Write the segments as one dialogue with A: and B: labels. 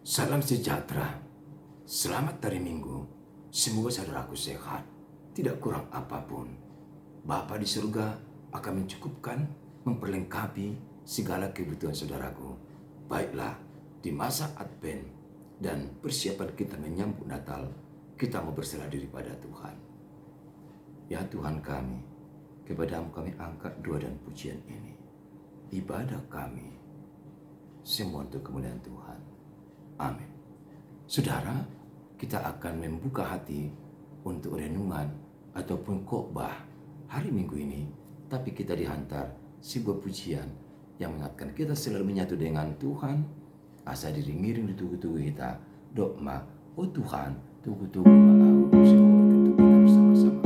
A: Salam sejahtera, selamat hari Minggu. Semoga saudaraku sehat, tidak kurang apapun. Bapa di surga akan mencukupkan, memperlengkapi segala kebutuhan saudaraku. Baiklah, di masa Advent dan persiapan kita menyambut Natal, kita mau berserah diri pada Tuhan. Ya Tuhan kami, kepadamu kami angkat doa dan pujian ini. Ibadah kami, semua untuk kemuliaan Tuhan. Amin. Saudara, kita akan membuka hati untuk renungan ataupun khotbah hari Minggu ini, tapi kita dihantar sebuah pujian yang mengingatkan kita selalu menyatu dengan Tuhan. Asa diringiring di tubuh-tubuh kita. Dogma, oh Tuhan, tubuh-tubuh mau semua berbentuk kita bersama-sama.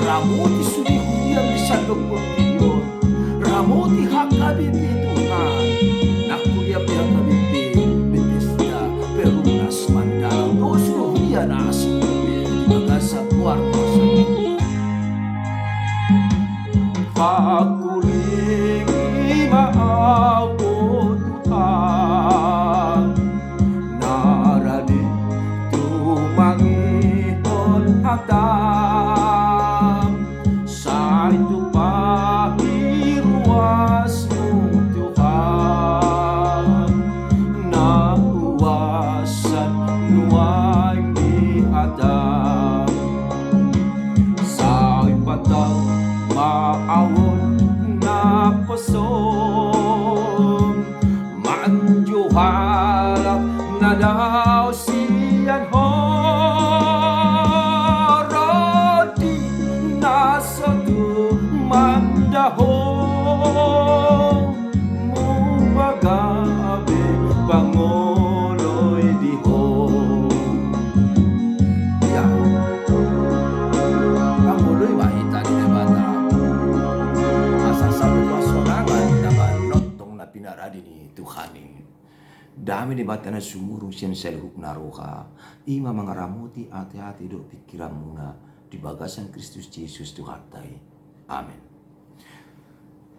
A: Ramuti sudi hudian di sandok portion, ramuti hak kabibi Tuhan, naku dia pihak kabibi Bethesda, perunas mandala, dosu hudian asing bagasa keluar masa. Aku lingi mau Tuhan, naradi tumangihon hata. Nadaw siyan horodi nasa tu mandaho mumagabe bangoloy diho. Ya, bangoloy mahita ni bata. Asa sabu pasorangan naman notong na pinaradi ni Tuhan ni. Dami di bata na sumurong siya sa lihok na roha. Ima mga ramuti ati-ati do pikiran muna di bagasan Kristus Yesus Tuhan tay. Amin.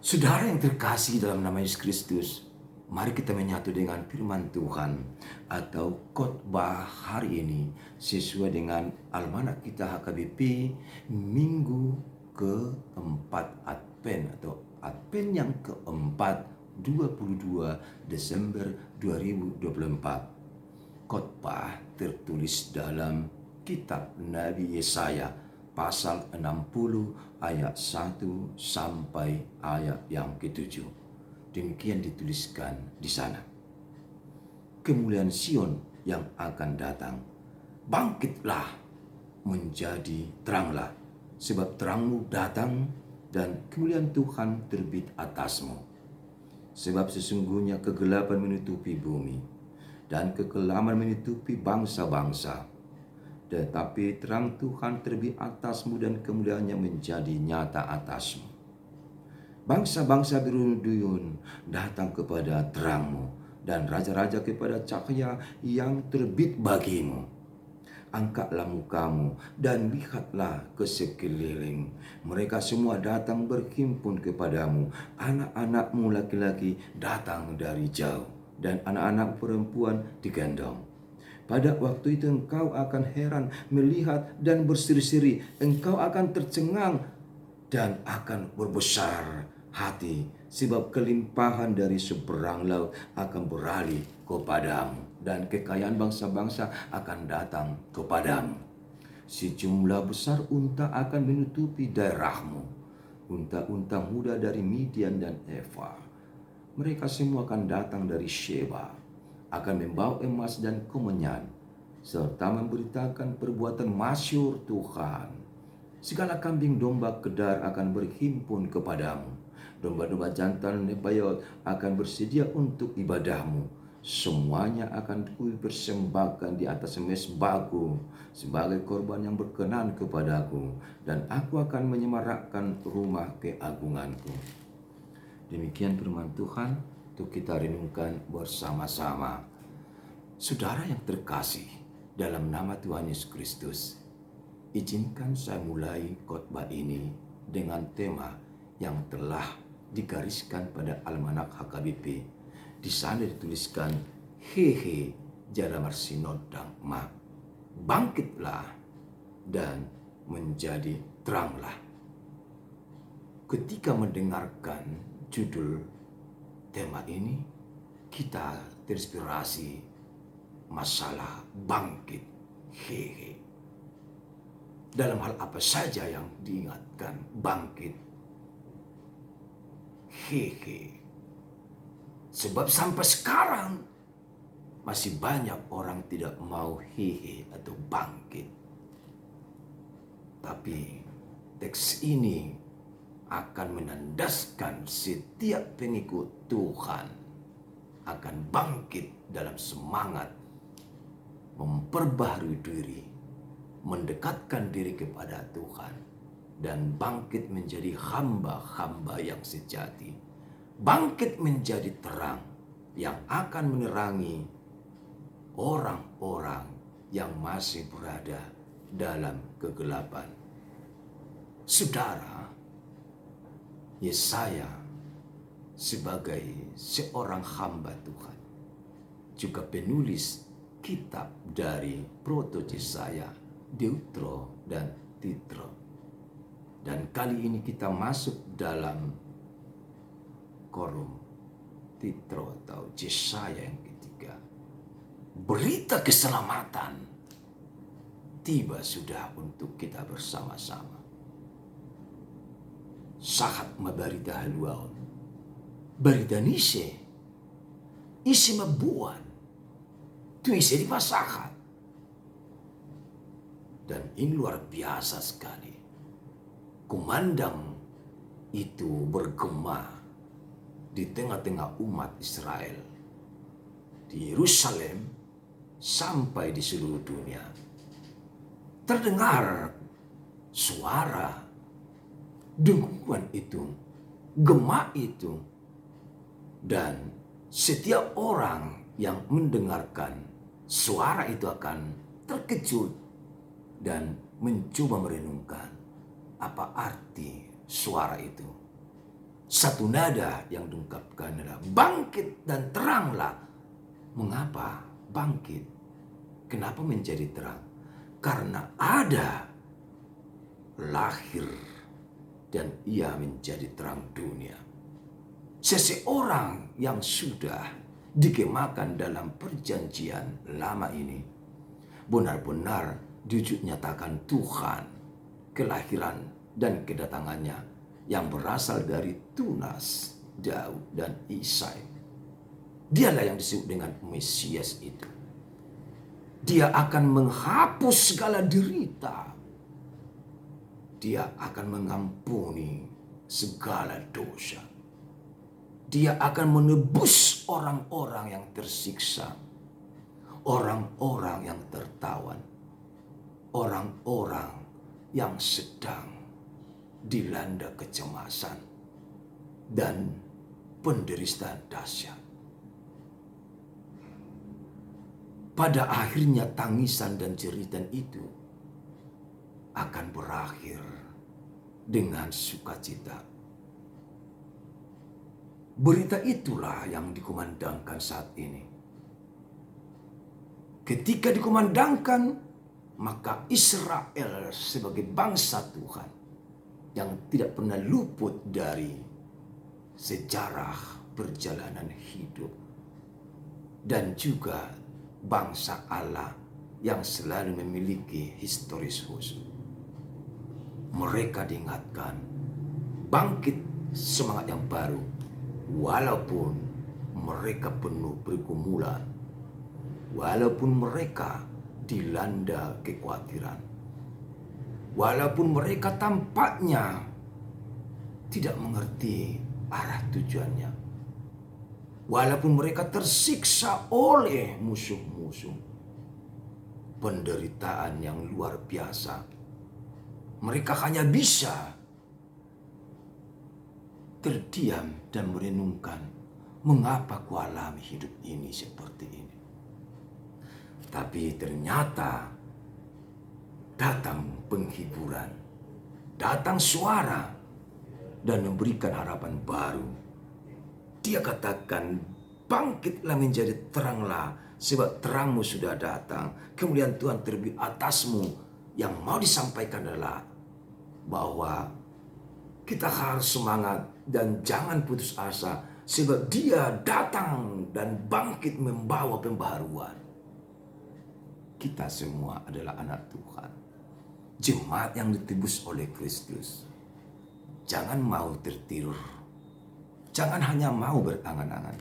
A: Saudara yang terkasih dalam nama Yesus Kristus, mari kita menyatu dengan firman Tuhan atau khotbah hari ini sesuai dengan almanak kita HKBP minggu keempat Advent atau Advent yang keempat 22 Desember 2024. Khotbah tertulis dalam kitab Nabi Yesaya pasal 60 ayat 1 sampai ayat yang ke-7. Demikian dituliskan di sana. Kemuliaan Sion yang akan datang, bangkitlah menjadi teranglah, sebab terangmu datang dan kemuliaan Tuhan terbit atasmu. Sebab sesungguhnya kegelapan menutupi bumi dan kekelaman menutupi bangsa-bangsa. Tetapi terang Tuhan terbit atasmu dan kemuliaannya menjadi nyata atasmu. Bangsa-bangsa berduyun datang kepada terangmu dan raja-raja kepada cahaya yang terbit bagimu. Angkatlah mukamu dan lihatlah ke sekeliling. Mereka semua datang berhimpun kepadamu. Anak-anakmu laki-laki datang dari jauh dan anak-anak perempuan digendong. Pada waktu itu engkau akan heran melihat dan berseri-seri. Engkau akan tercengang dan akan berbesar hati, sebab kelimpahan dari seberang laut akan beralih kepadamu dan kekayaan bangsa-bangsa akan datang kepadamu. Sejumlah besar unta akan menutupi daerahmu, unta-unta muda dari Midian dan Eva. Mereka semua akan datang dari Sheba, akan membawa emas dan kemenyan, serta memberitakan perbuatan masyhur Tuhan. Segala kambing domba kedar akan berhimpun kepadamu. Domba-domba jantan Nebayot akan bersedia untuk ibadahmu. Semuanya akan kupersembahkan di atas mezbahku sebagai korban yang berkenan kepadaku, dan aku akan menyemarakkan rumah keagunganku. Demikian firman Tuhan untuk kita renungkan bersama-sama. Saudara yang terkasih, dalam nama Tuhan Yesus Kristus, izinkan saya mulai khotbah ini dengan tema yang telah digariskan pada Almanak HKBP. Di sana dituliskan, hehe jalamar sinodang ma, bangkitlah dan menjadi teranglah. Ketika mendengarkan judul tema ini, kita terinspirasi masalah bangkit, hehe. Dalam hal apa saja yang diingatkan bangkit, hehe. Sebab sampai sekarang masih banyak orang tidak mau hehe atau bangkit. Tapi teks ini akan menandaskan setiap pengikut Tuhan akan bangkit dalam semangat memperbaharui diri, mendekatkan diri kepada Tuhan, dan bangkit menjadi hamba-hamba yang sejati. Bangkit menjadi terang yang akan menerangi orang-orang yang masih berada dalam kegelapan. Saudara, Yesaya sebagai seorang hamba Tuhan, juga penulis kitab dari Proto Yesaya, Deutro dan Titro. Dan kali ini kita masuk dalam korum Titro atau Yesaya yang ketiga. Berita keselamatan tiba sudah untuk kita bersama-sama. Sahat mabarita haluaon, barita nise, isi mabuan, tu isi di pasahat. Dan ini luar biasa sekali. Kumandang itu bergema di tengah-tengah umat Israel, di Yerusalem sampai di seluruh dunia. Terdengar suara dengungan itu, gema itu, dan setiap orang yang mendengarkan suara itu akan terkejut dan mencoba merenungkan apa arti suara itu. Satu nada yang diungkapkan adalah bangkit dan teranglah. Mengapa bangkit? Kenapa menjadi terang? Karena ada lahir dan ia menjadi terang dunia. Seseorang yang sudah dikemakan dalam perjanjian lama ini benar-benar dinyatakan Tuhan, kelahiran dan kedatangannya yang berasal dari tunas Daud dan Isai. Dialah yang disebut dengan Mesias itu. Dia akan menghapus segala derita. Dia akan mengampuni segala dosa. Dia akan menebus orang-orang yang tersiksa, orang-orang yang tertawan, orang-orang yang sedang dilanda kecemasan dan penderitaan dahsyat. Pada akhirnya tangisan dan jeritan itu akan berakhir dengan sukacita. Berita itulah yang dikumandangkan saat ini. Ketika dikumandangkan, maka Israel sebagai bangsa Tuhan yang tidak pernah luput dari sejarah perjalanan hidup, dan juga bangsa Allah yang selalu memiliki historis khusus. Mereka diingatkan bangkit semangat yang baru, walaupun mereka penuh pergumulan, walaupun mereka dilanda kekhawatiran, walaupun mereka tampaknya tidak mengerti arah tujuannya, walaupun mereka tersiksa oleh musuh-musuh, penderitaan yang luar biasa, mereka hanya bisa terdiam dan merenungkan, mengapa kualami hidup ini seperti ini. Tapi ternyata datang penghiburan, datang suara dan memberikan harapan baru. Dia katakan, bangkitlah menjadi teranglah, sebab terangmu sudah datang. Kemuliaan Tuhan terbit atasmu. Yang mau disampaikan adalah bahwa kita harus semangat dan jangan putus asa, sebab Dia datang dan bangkit membawa pembaharuan. Kita semua adalah anak Tuhan, jemaat yang ditebus oleh Kristus. Jangan mau tertidur, jangan hanya mau berangan-angan,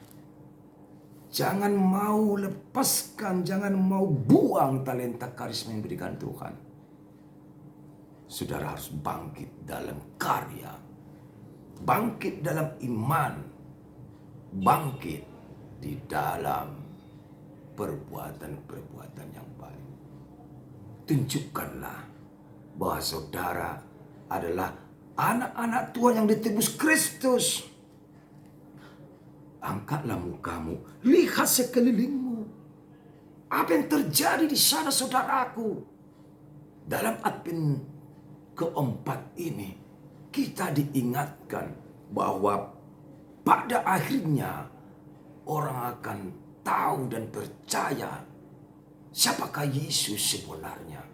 A: jangan mau lepaskan, jangan mau buang talenta karisma yang diberikan Tuhan. Saudara harus bangkit dalam karya, bangkit dalam iman, bangkit di dalam perbuatan-perbuatan yang baik. Tunjukkanlah bahwa saudara adalah anak-anak Tuhan yang ditebus Kristus. Angkatlah mukamu, lihat sekelilingmu. Apa yang terjadi di sana, saudaraku? Dalam Advent keempat ini, kita diingatkan bahwa pada akhirnya orang akan tahu dan percaya siapakah Yesus sebenarnya,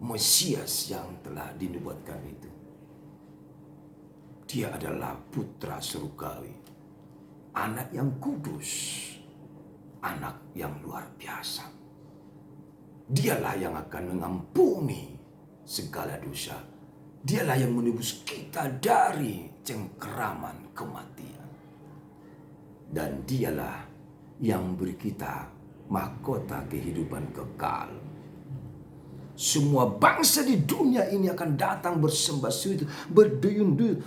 A: Mesias yang telah dinubuatkan itu. Dia adalah putra surgawi, anak yang kudus, anak yang luar biasa. Dialah yang akan mengampuni segala dosa. Dialah yang menebus kita dari cengkeraman kematian. Dan dialah yang beri kita mahkota kehidupan kekal. Semua bangsa di dunia ini akan datang bersembah sujud, berduyun-duyun.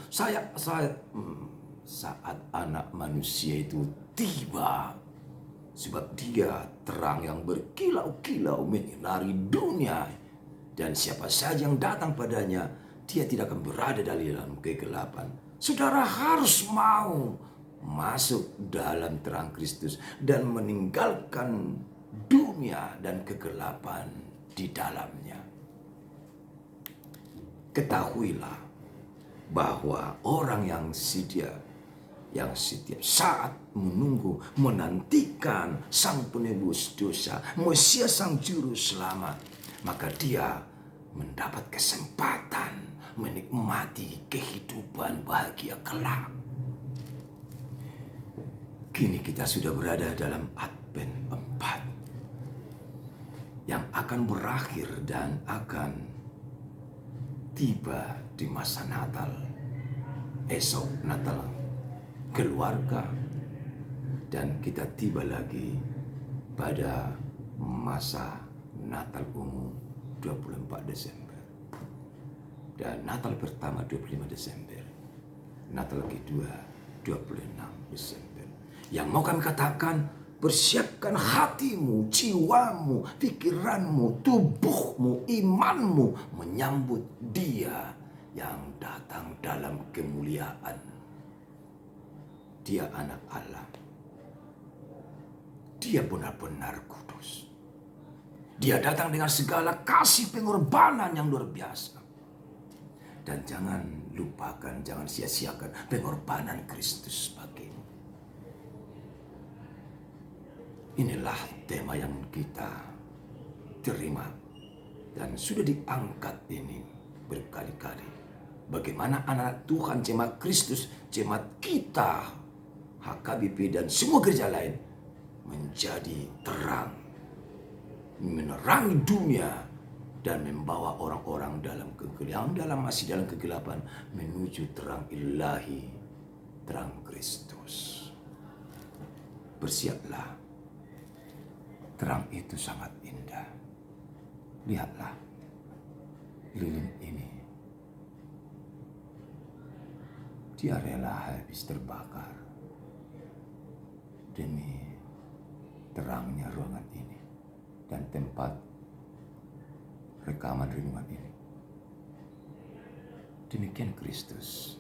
A: Saat anak manusia itu tiba, sebab dia terang yang berkilau-kilau menyinari dunia. Dan siapa saja yang datang padanya, dia tidak akan berada dalam kegelapan. Saudara harus mau masuk dalam terang Kristus dan meninggalkan dunia dan kegelapan di dalamnya. Ketahuilah bahwa orang yang setiap saat menunggu, menantikan Sang Penebus dosa, Mesias Sang Juru Selamat, maka dia mendapat kesempatan menikmati kehidupan bahagia kelak. Kini kita sudah berada dalam Advent 4 yang akan berakhir dan akan tiba di masa Natal. Esok Natal keluarga, dan kita tiba lagi pada masa Natal umum 24 Desember. Dan Natal pertama 25 Desember. Natal kedua 26 Desember. Yang mau kami katakan, persiapkan hatimu, jiwamu, pikiranmu, tubuhmu, imanmu menyambut Dia yang datang dalam kemuliaan. Dia anak Allah. Dia benar-benar kudus. Dia datang dengan segala kasih pengorbanan yang luar biasa. Dan jangan lupakan, jangan sia-siakan pengorbanan Kristus bagimu. Inilah tema yang kita terima dan sudah diangkat ini berkali-kali. Bagaimana anak Tuhan, jemaat Kristus, jemaat kita, HKBP dan semua gereja lain menjadi terang, menerangi dunia dan membawa orang-orang dalam kegelapan, masih dalam kegelapan menuju terang ilahi, terang Kristus. Bersiaplah. Terang itu sangat indah. Lihatlah lilin ini. Dia rela habis terbakar demi terangnya ruangan ini dan tempat rekaman renungan ini. Demikian Kristus.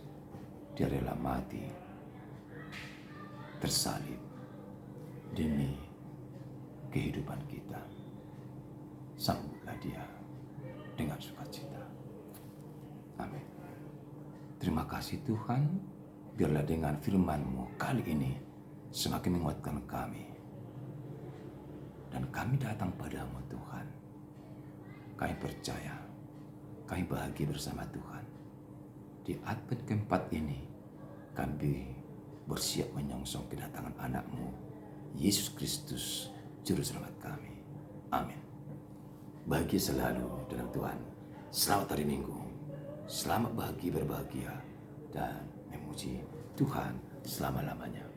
A: Dia rela mati, tersalib demi kehidupan kita. Sambutlah Dia dengan sukacita. Amin. Terima kasih Tuhan, biarlah dengan firman-Mu kali ini semakin menguatkan kami. Dan kami datang padamu Tuhan. Kami percaya, kami bahagia bersama Tuhan. Di Advent keempat ini, kami bersiap menyongsong kedatangan anak-Mu, Yesus Kristus, Juru Selamat kami. Amin. Bahagia selalu dalam Tuhan. Selamat hari Minggu. Selamat bahagia, berbahagia, dan memuji Tuhan selama-lamanya.